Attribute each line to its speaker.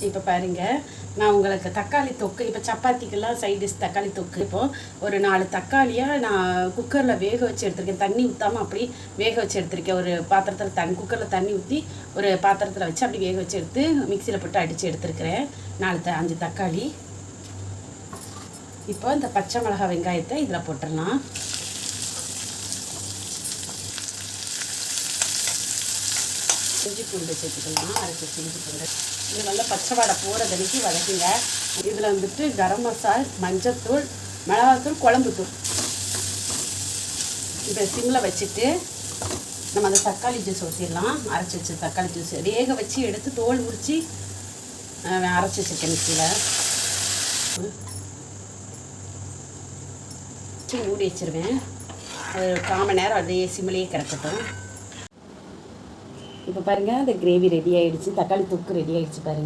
Speaker 1: இப்போ பாருங்கள், நான் உங்களுக்கு தக்காளி தொக்கு, இப்போ சப்பாத்திக்கெல்லாம் சைட் டிஷ் தக்காளி தொக்கு. இப்போது ஒரு 4 தக்காளியாக நான் குக்கரில் வேக வச்சு எடுத்துருக்கேன். தண்ணி ஊற்றாமல் அப்படி வேக வச்சு எடுத்துருக்கேன். ஒரு பாத்திரத்தில் குக்கரில் தண்ணி ஊற்றி ஒரு பாத்திரத்தில் வச்சு அப்படி வேக வச்சு எடுத்து மிக்சியில் போட்டு அடித்து எடுத்துருக்கிறேன். 5 தக்காளி. இப்போ இந்த பச்சை மிளகாய் வெங்காயத்தை இதில் போட்டுடலாம். இஞ்சி பூண்டு சேர்த்துக்கலாம். அரைச்சி இஞ்சி பூண்டு இது நல்லா பச்சை வாடை போகிற தனிக்கு வதக்குங்க. இதில் வந்துட்டு கரம் மசால், மஞ்சத்தூள், மிளகாத்தூள், குழம்புத்தூள் இப்போ சிம்மில் வச்சுட்டு நம்ம அந்த தக்காளி ஜூஸ் ஊற்றிடலாம். அரைச்சி வச்சு தக்காளி ஜூஸ் வேக வச்சு எடுத்து தோல் உரித்து அரைச்சி வச்சுருக்கேன் மிக்சியில். மூடி வச்சுருவேன். ஒரு 1/4 மணி நேரம் அப்படியே சிம்மிலேயே கிடக்கட்டும். இப்போ பாருங்கள், அந்த கிரேவி ரெடி ஆகிடுச்சு. தக்காளி தொக்கு ரெடி ஆகிடுச்சு பாருங்கள்.